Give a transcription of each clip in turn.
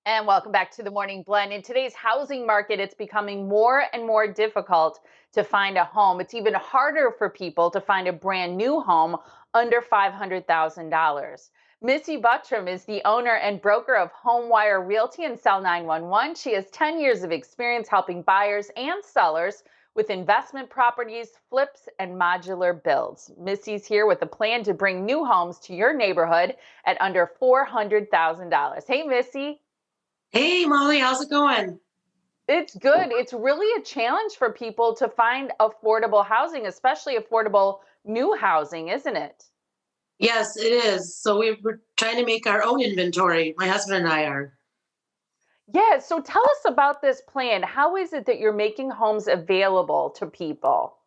And welcome back to the Morning Blend. In today's housing market, it's becoming more and more difficult to find a home. It's even harder for people to find a brand new home under $500,000. Missy Buttram is the owner and broker of HomeWire Realty and Cell 911. She has 10 years of experience helping buyers and sellers with investment properties, flips, and modular builds. Missy's here with a plan to bring new homes to your neighborhood at under $400,000. Hey, Missy. Hey Molly, how's it going? It's good. It's really a challenge for people to find affordable housing, especially affordable new housing, isn't it? Yes, it is. So we're trying to make our own inventory. My husband and I are. Yeah, so tell us about this plan. How is it that you're making homes available to people?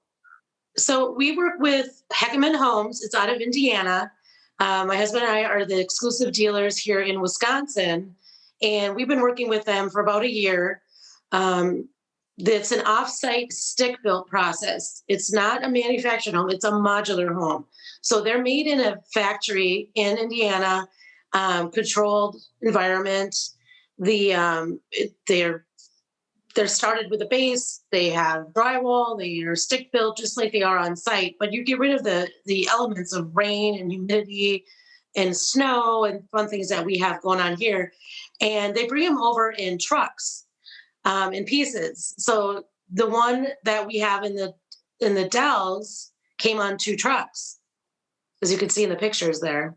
So we work with Heckman Homes. It's out of Indiana. My husband and I are the exclusive dealers here in Wisconsin, and we've been working with them for about a year. Um, it's an off-site stick-built process. It's not a manufactured home; it's a modular home. So they're made in a factory in Indiana, controlled environment. They're started with a base. They have drywall. They are stick built, just like they are on site. But you get rid of the elements of rain and humidity and snow and fun things that we have going on here, and they bring them over in trucks, in pieces. So the one that we have in the Dells came on two trucks, as you can see in the pictures there.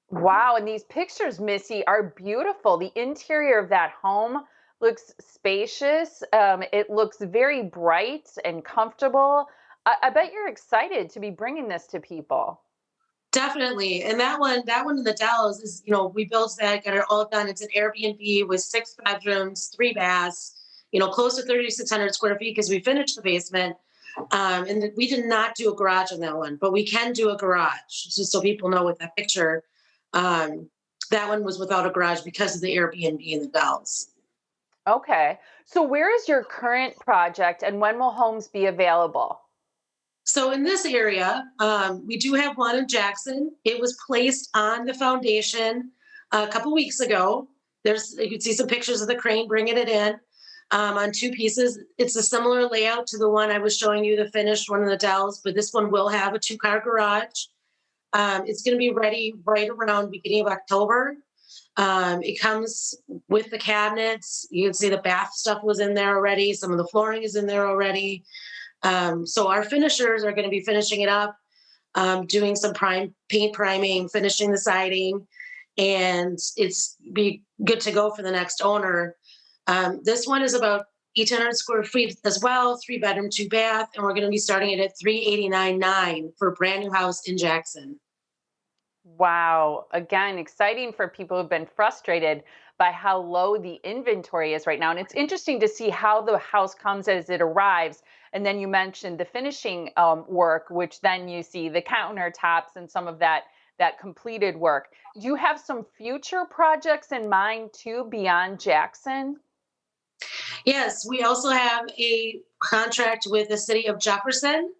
Wow, and these pictures, Missy, are beautiful. The interior of that home looks spacious. It looks very bright and comfortable. I bet you're excited to be bringing this to people. Definitely. And that one in the Dallas is, we built that, got it all done. It's an Airbnb with six bedrooms, three baths, close to 3,600 square feet because we finished the basement. And we did not do a garage on that one, but we can do a garage. Just so people know with that picture. Um, that one was without a garage because of the Airbnb in the Dallas. Okay. So where is your current project and when will homes be available? So in this area, we do have one in Jackson. It was placed on the foundation a couple weeks ago. You can see some pictures of the crane bringing it in, on two pieces. It's a similar layout to the one I was showing you, the finished one in the Dells, but this one will have a two-car garage. It's going to be ready right around beginning of October. It comes with the cabinets. You can see the bath stuff was in there already. Some of the flooring is in there already. So our finishers are going to be finishing it up, doing some paint priming, finishing the siding, and it's be good to go for the next owner. This one is about 1,800 square feet as well, three bedroom, two bath, and we're going to be starting it at 389.9 for a brand new house in Jackson. Wow. Again, exciting for people who've been frustrated by how low the inventory is right now. And it's interesting to see how the house comes as it arrives. And then you mentioned the finishing work, which then you see the countertops and some of that completed work. Do you have some future projects in mind too beyond Jackson? Yes, we also have a contract with the city of Jefferson.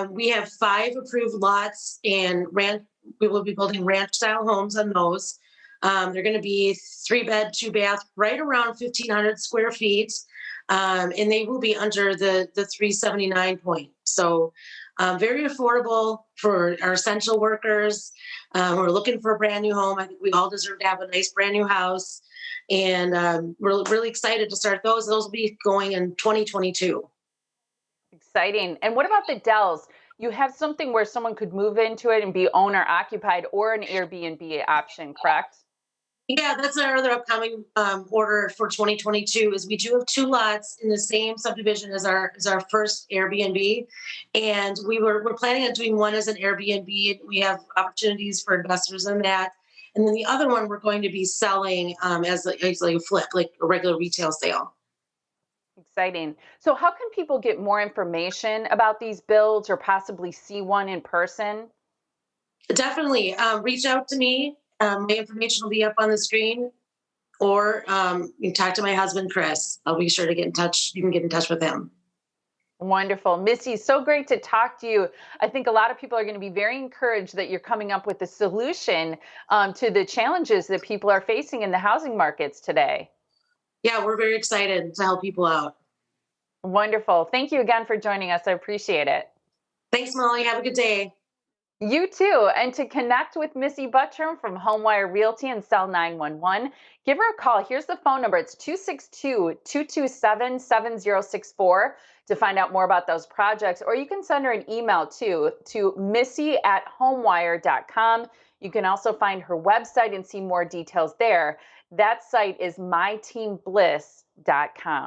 We have five approved lots and ranch. We will be building ranch style homes on those. They're going to be three bed, two bath, right around 1,500 square feet. And they will be under the 379 point. So very affordable for our essential workers. We're looking for a brand new home. I think we all deserve to have a nice brand new house. And we're really excited to start those. Those will be going in 2022. Exciting. And what about the Dells? You have something where someone could move into it and be owner occupied or an Airbnb option, correct? Yeah, that's our other upcoming order for 2022. Is we do have two lots in the same subdivision as our first Airbnb, and we're planning on doing one as an Airbnb. We have opportunities for investors in that, and then the other one we're going to be selling, as like a flip, like a regular retail sale. Exciting. So, how can people get more information about these builds or possibly see one in person? Definitely reach out to me. My information will be up on the screen, or you can talk to my husband Chris. I'll be sure to get in touch. You can get in touch with him. Wonderful. Missy, so great to talk to you. I think a lot of people are going to be very encouraged that you're coming up with a solution to the challenges that people are facing in the housing markets today. Yeah, we're very excited to help people out. Wonderful. Thank you again for joining us. I appreciate it. Thanks, Molly. Have a good day. You too. And to connect with Missy Buttram from HomeWire Realty and Cell 911, give her a call. Here's the phone number. It's 262-227-7064 to find out more about those projects. Or you can send her an email too to missy@homewire.com. You can also find her website and see more details there. That site is myteambliss.com.